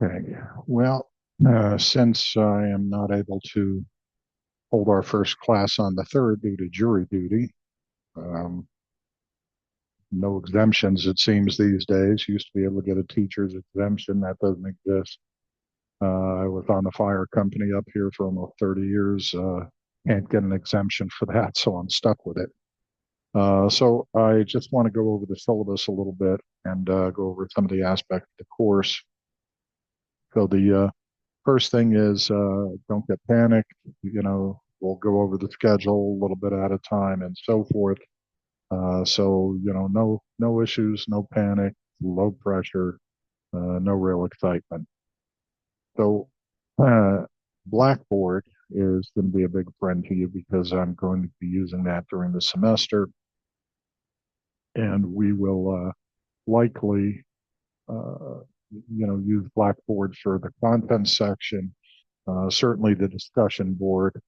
Okay. Well, since I am not able to hold our first class on the third due to jury duty, um, no exemptions, it seems these days. Used to be able to get a teacher's exemption. That doesn't exist. I was on the fire company up here for almost 30 years. Can't get an exemption for that, so I'm stuck with it. So I just want to go over the syllabus a little bit and go over some of the aspects of the course. So the first thing is don't get panicked. We'll go over the schedule a little bit at a time and so forth. No issues, no panic, low pressure, no real excitement. So uh, Blackboard is going to be a big friend to you because I'm going to be using that during the semester, and we will likely, uh, use Blackboard for the content section, certainly the discussion board,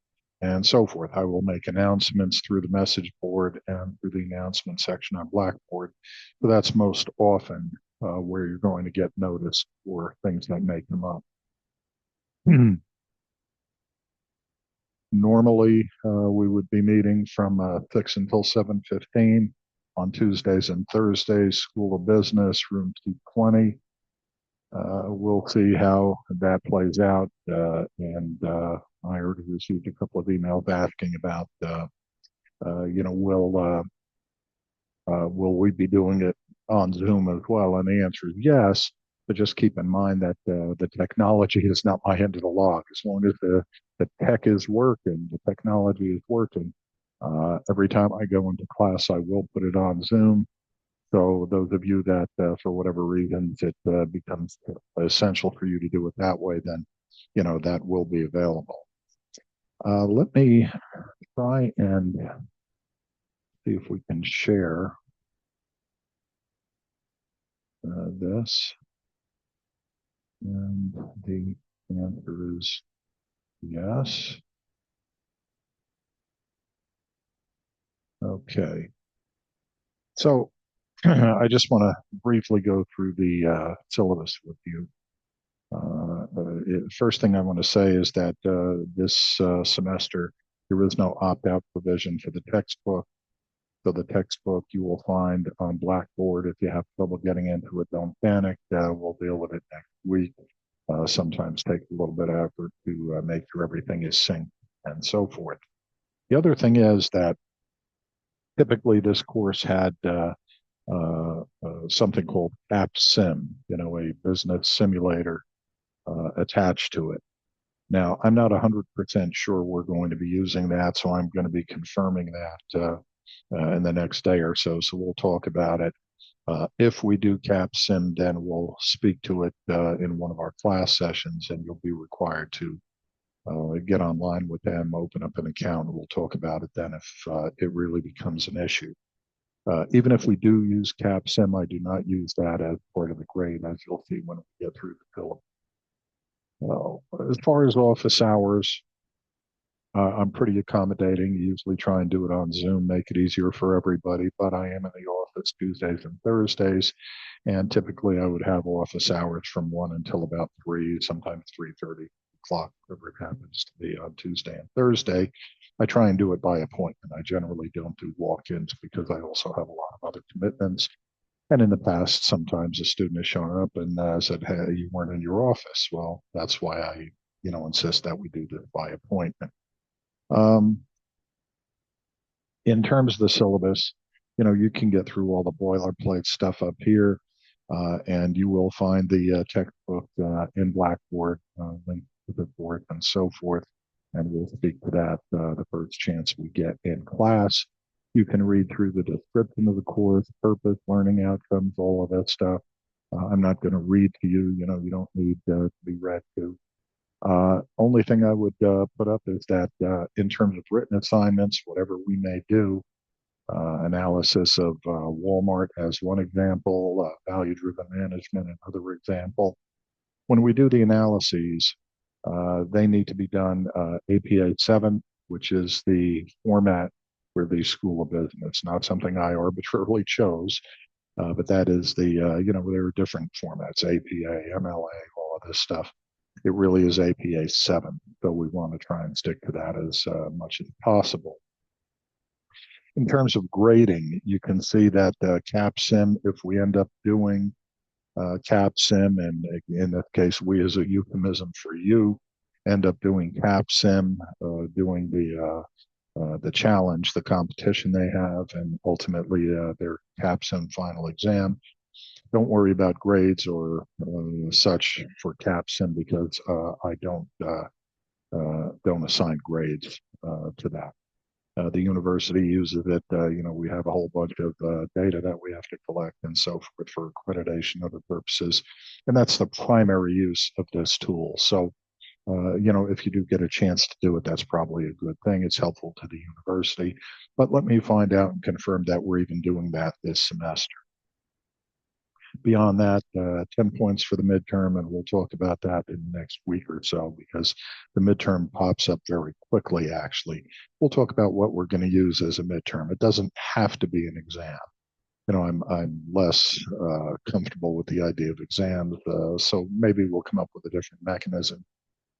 and so forth. I will make announcements through the message board and through the announcement section on Blackboard. So that's most often where you're going to get noticed for things that may come up. Normally, we would be meeting from 6 until 7:15 on Tuesdays and Thursdays, School of Business, room 220. We'll see how that plays out. I already received a couple of emails asking about, will we be doing it on Zoom as well? And the answer is yes, but just keep in mind that the technology is not my end of the log. As long as the tech is working, the technology is working. Every time I go into class, I will put it on Zoom. So those of you that, for whatever reasons, it becomes essential for you to do it that way, then, that will be available. Let me try and see if we can share this. And the answer is yes. Okay. So I just want to briefly go through the syllabus with you. First thing I want to say is that this semester, there is no opt-out provision for the textbook. So the textbook you will find on Blackboard. If you have trouble getting into it, don't panic. We'll deal with it next week. Sometimes take a little bit of effort to make sure everything is synced and so forth. The other thing is that typically this course had something called AppSim, a business simulator attached to it. Now, I'm not 100% sure we're going to be using that, so I'm going to be confirming that in the next day or so. So we'll talk about it. If we do CapSim, then we'll speak to it in one of our class sessions, and you'll be required to get online with them, open up an account, and we'll talk about it then if it really becomes an issue. Even if we do use CapSim, I do not use that as part of the grade, as you'll see when we get through the film. As far as office hours, I'm pretty accommodating. Usually try and do it on Zoom, make it easier for everybody. But I am in the office Tuesdays and Thursdays, and typically I would have office hours from 1 until about 3, sometimes 3:30 o'clock, whatever it happens to be on Tuesday and Thursday. I try and do it by appointment. I generally don't do walk-ins because I also have a lot of other commitments. And in the past, sometimes a student has shown up and said, "Hey, you weren't in your office." Well, that's why I, insist that we do this by appointment. Um, in terms of the syllabus, you can get through all the boilerplate stuff up here, and you will find the textbook in Blackboard, linked to the board and so forth. And we'll speak to that the first chance we get in class. You can read through the description of the course, purpose, learning outcomes, all of that stuff. I'm not going to read to you. You don't need to be read to. Only thing I would put up is that in terms of written assignments, whatever we may do, analysis of Walmart as one example, value-driven management another example. When we do the analyses, they need to be done APA 7, which is the format for the School of Business, not something I arbitrarily chose, but that is there are different formats, APA, MLA, all of this stuff. It really is APA 7, so we want to try and stick to that as much as possible. In terms of grading, you can see that CAPSIM, if we end up doing CAPSIM, and in this case, we as a euphemism for you, end up doing CAPSIM, doing the challenge, the competition they have, and ultimately their CAPSIM final exam. Don't worry about grades or such for CAPSIM because I don't assign grades to that. The university uses it. We have a whole bunch of data that we have to collect and so forth for accreditation, other purposes, and that's the primary use of this tool. So, if you do get a chance to do it, that's probably a good thing. It's helpful to the university. But let me find out and confirm that we're even doing that this semester. Beyond that, 10 points for the midterm, and we'll talk about that in the next week or so because the midterm pops up very quickly, actually. We'll talk about what we're going to use as a midterm. It doesn't have to be an exam. I'm less comfortable with the idea of exams, so maybe we'll come up with a different mechanism.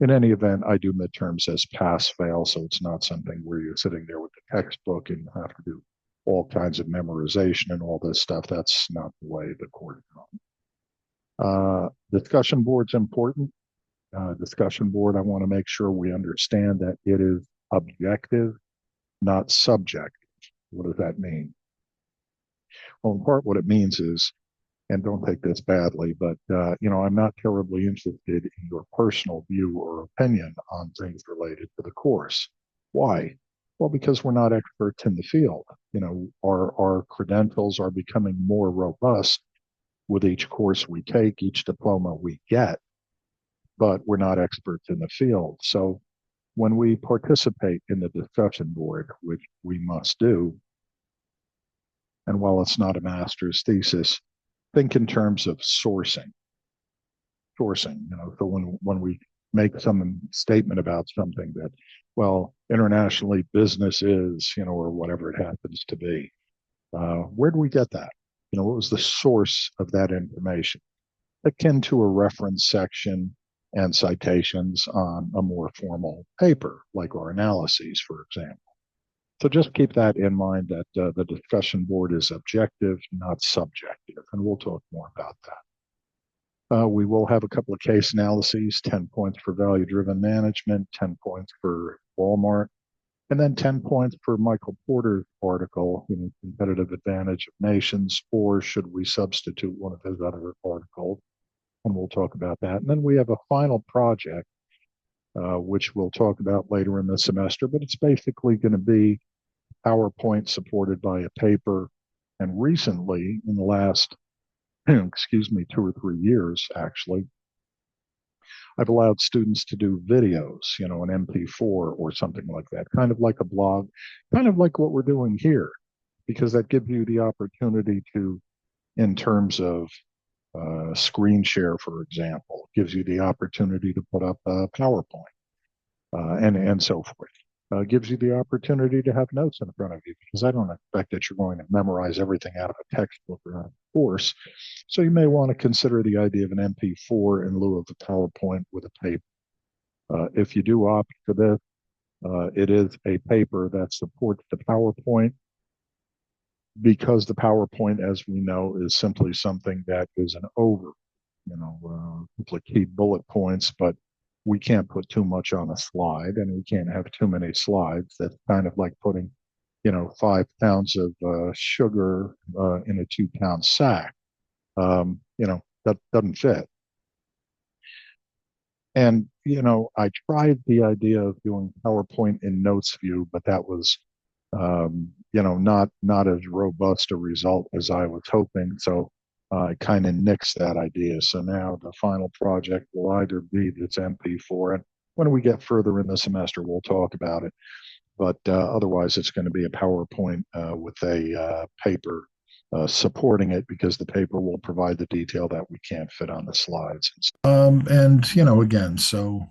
In any event, I do midterms as pass-fail, so it's not something where you're sitting there with the textbook and have to do all kinds of memorization and all this stuff. That's not the way the course is run. Discussion board's important. Discussion board, I want to make sure we understand that it is objective, not subjective. What does that mean? Well, in part, what it means is, and don't take this badly, but I'm not terribly interested in your personal view or opinion on things related to the course. Why? Well, because we're not experts in the field. Our credentials are becoming more robust with each course we take, each diploma we get, but we're not experts in the field. So when we participate in the discussion board, which we must do, and while it's not a master's thesis, think in terms of sourcing. So when we make some statement about something that, well, internationally business is, or whatever it happens to be, where do we get that? What was the source of that information? Akin to a reference section and citations on a more formal paper, like our analyses, for example. So just keep that in mind that the discussion board is objective, not subjective, and we'll talk more about that. We will have a couple of case analyses, 10 points for value-driven management, 10 points for Walmart, and then 10 points for Michael Porter's article, Competitive Advantage of Nations, or should we substitute one of his other articles? And we'll talk about that. And then we have a final project, which we'll talk about later in the semester, but it's basically going to be PowerPoint supported by a paper. And recently, in the last, 2 or 3 years, actually, I've allowed students to do videos, an MP4 or something like that, kind of like a blog, kind of like what we're doing here, because that gives you the opportunity to, in terms of screen share, for example, gives you the opportunity to put up a PowerPoint and so forth. Gives you the opportunity to have notes in front of you because I don't expect that you're going to memorize everything out of a textbook or out of a course. So you may want to consider the idea of an MP4 in lieu of a PowerPoint with a paper. If you do opt for this, it is a paper that supports the PowerPoint because the PowerPoint, as we know, is simply something that is an like key bullet points, but we can't put too much on a slide and we can't have too many slides. That's kind of like putting, 5 pounds of sugar in a 2-pound sack. That doesn't fit. And, I tried the idea of doing PowerPoint in notes view, but that was, not as robust a result as I was hoping. So I kind of nixed that idea. So now the final project will either be this MP4, and when we get further in the semester, we'll talk about it. But otherwise, it's going to be a PowerPoint with a paper supporting it because the paper will provide the detail that we can't fit on the slides. Again, so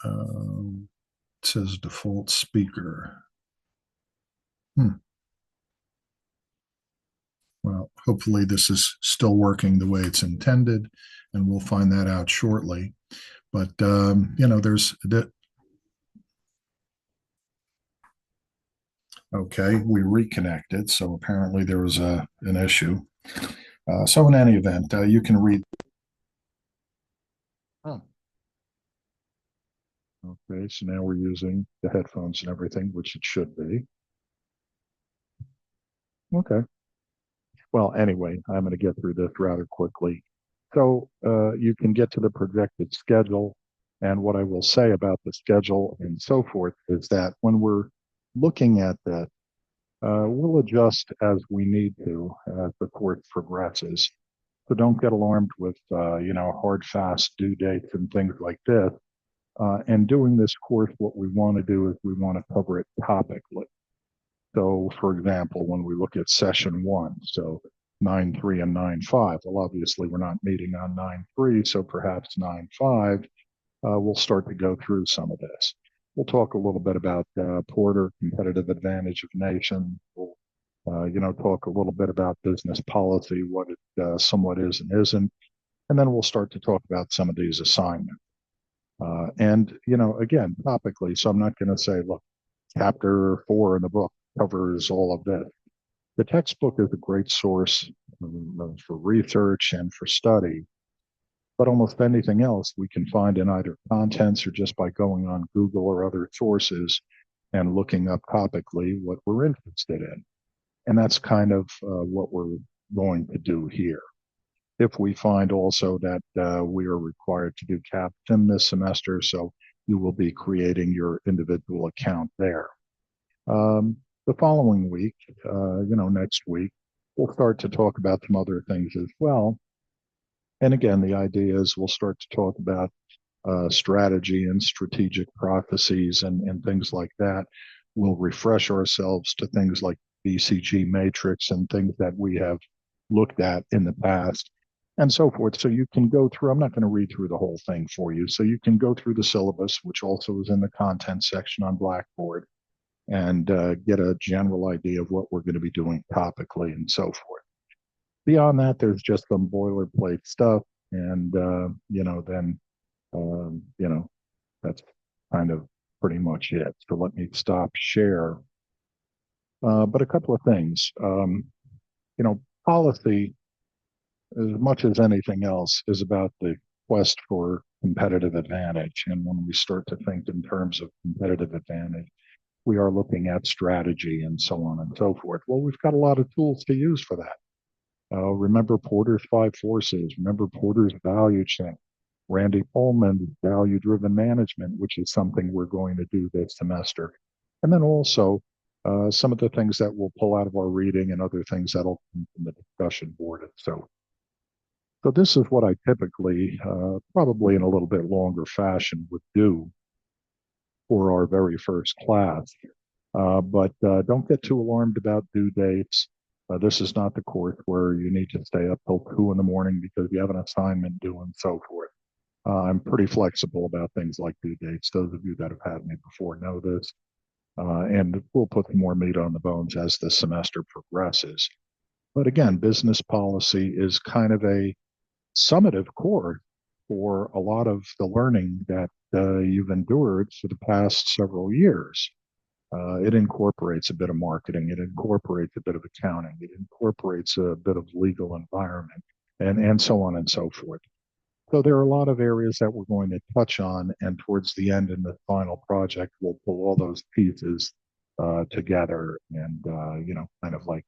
it says default speaker. Well, hopefully this is still working the way it's intended, and we'll find that out shortly. But there's okay. We reconnected, so apparently there was an issue. So in any event, you can read. Oh, okay, so now we're using the headphones and everything, which it should be. Okay. Well, anyway, I'm going to get through this rather quickly. So you can get to the projected schedule. And what I will say about the schedule and so forth is that when we're looking at that, we'll adjust as we need to as the course progresses. So don't get alarmed with, hard, fast due dates and things like this. And doing this course, what we want to do is we want to cover it topically. So, for example, when we look at session one, so 9.3 and 9.5, well, obviously we're not meeting on 9.3, so perhaps 9.5, we'll start to go through some of this. We'll talk a little bit about Porter, competitive advantage of nation. We'll, talk a little bit about business policy, what it somewhat is and isn't. And then we'll start to talk about some of these assignments. Again, topically, so I'm not going to say, look, chapter 4 in the book covers all of this. The textbook is a great source for research and for study, but almost anything else we can find in either contents or just by going on Google or other sources and looking up topically what we're interested in. And that's kind of what we're going to do here. If we find also that we are required to do captain this semester, so you will be creating your individual account there. The following week, next week, we'll start to talk about some other things as well. And again, the idea is we'll start to talk about strategy and strategic processes and things like that. We'll refresh ourselves to things like BCG matrix and things that we have looked at in the past and so forth. So you can go through, I'm not going to read through the whole thing for you. So you can go through the syllabus, which also is in the content section on Blackboard, and get a general idea of what we're going to be doing topically and so forth. Beyond that, there's just some boilerplate stuff. And, then, that's kind of pretty much it. So let me stop share. But a couple of things, policy, as much as anything else, is about the quest for competitive advantage. And when we start to think in terms of competitive advantage, we are looking at strategy and so on and so forth. Well, we've got a lot of tools to use for that. Remember Porter's five forces. Remember Porter's value chain. Randy Pullman's value-driven management, which is something we're going to do this semester. And then also some of the things that we'll pull out of our reading and other things that'll come from the discussion board. And so this is what I typically, probably in a little bit longer fashion, would do for our very first class. But don't get too alarmed about due dates. This is not the course where you need to stay up till 2 in the morning because you have an assignment due and so forth. I'm pretty flexible about things like due dates. Those of you that have had me before know this. And we'll put more meat on the bones as the semester progresses. But again, business policy is kind of a summative course for a lot of the learning that you've endured for the past several years. It incorporates a bit of marketing. It incorporates a bit of accounting. It incorporates a bit of legal environment and so on and so forth. So there are a lot of areas that we're going to touch on. And towards the end in the final project, we'll pull all those pieces together and, kind of like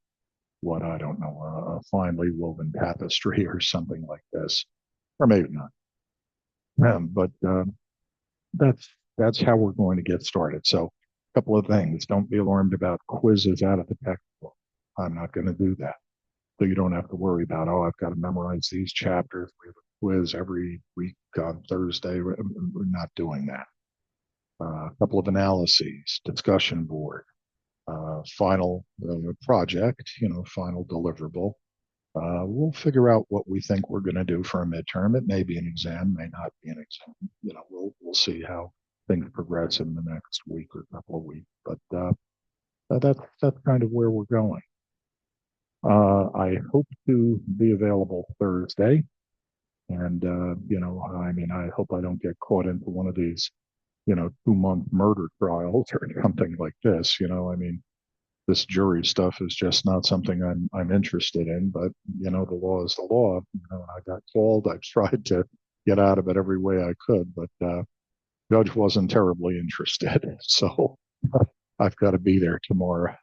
what, I don't know, a finely woven tapestry or something like this, or maybe not. But that's how we're going to get started. So a couple of things. Don't be alarmed about quizzes out of the textbook. I'm not going to do that. So you don't have to worry about, oh, I've got to memorize these chapters. We have a quiz every week on Thursday. We're not doing that. A couple of analyses, discussion board, final project, final deliverable. We'll figure out what we think we're going to do for a midterm. It may be an exam, may not be an exam. We'll see how things progress in the next week or couple of weeks. But that's kind of where we're going. I hope to be available Thursday. And, I mean, I hope I don't get caught into one of these, 2-month murder trials or something like this. I mean, this jury stuff is just not something I'm interested in. But the law is the law. I got called. I've tried to get out of it every way I could, but judge wasn't terribly interested. So I've got to be there tomorrow,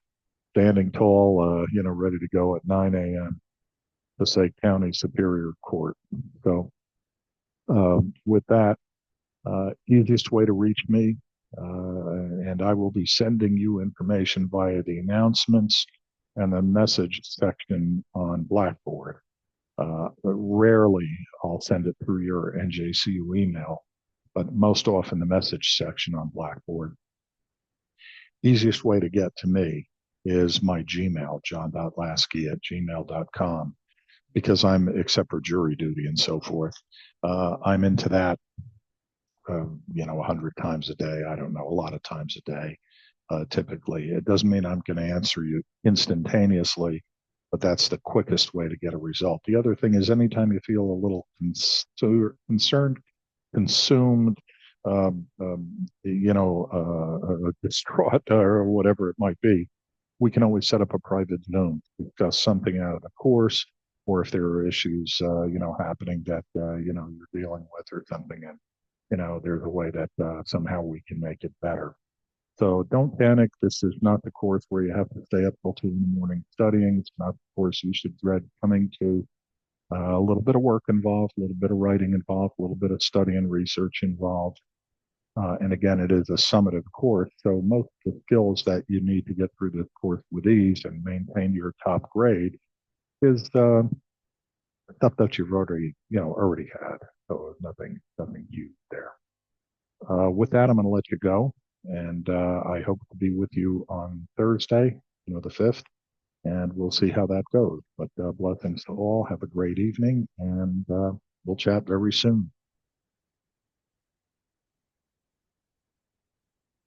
standing tall, ready to go at 9 a.m. Passaic County Superior Court. So with that, easiest way to reach me, and I will be sending you information via the announcements and the message section on Blackboard. Rarely I'll send it through your NJCU email, but most often the message section on Blackboard. Easiest way to get to me is my Gmail, john.lasky@gmail.com, because except for jury duty and so forth, I'm into that, 100 times a day. I don't know, a lot of times a day, typically. It doesn't mean I'm going to answer you instantaneously, but that's the quickest way to get a result. The other thing is anytime you feel a little concerned, consumed, distraught or whatever it might be, we can always set up a private Zoom to discuss something out of the course, or if there are issues, happening that, you're dealing with or something. And, there's a way that somehow we can make it better. So don't panic. This is not the course where you have to stay up till 2 in the morning studying. It's not the course you should dread coming to. A little bit of work involved, a little bit of writing involved, a little bit of study and research involved. And again, it is a summative course. So most of the skills that you need to get through this course with ease and maintain your top grade is stuff that you've already had. So nothing huge there. With that, I'm going to let you go. And I hope to be with you on Thursday, the 5th, and we'll see how that goes. But blessings to all. Have a great evening, and we'll chat very soon.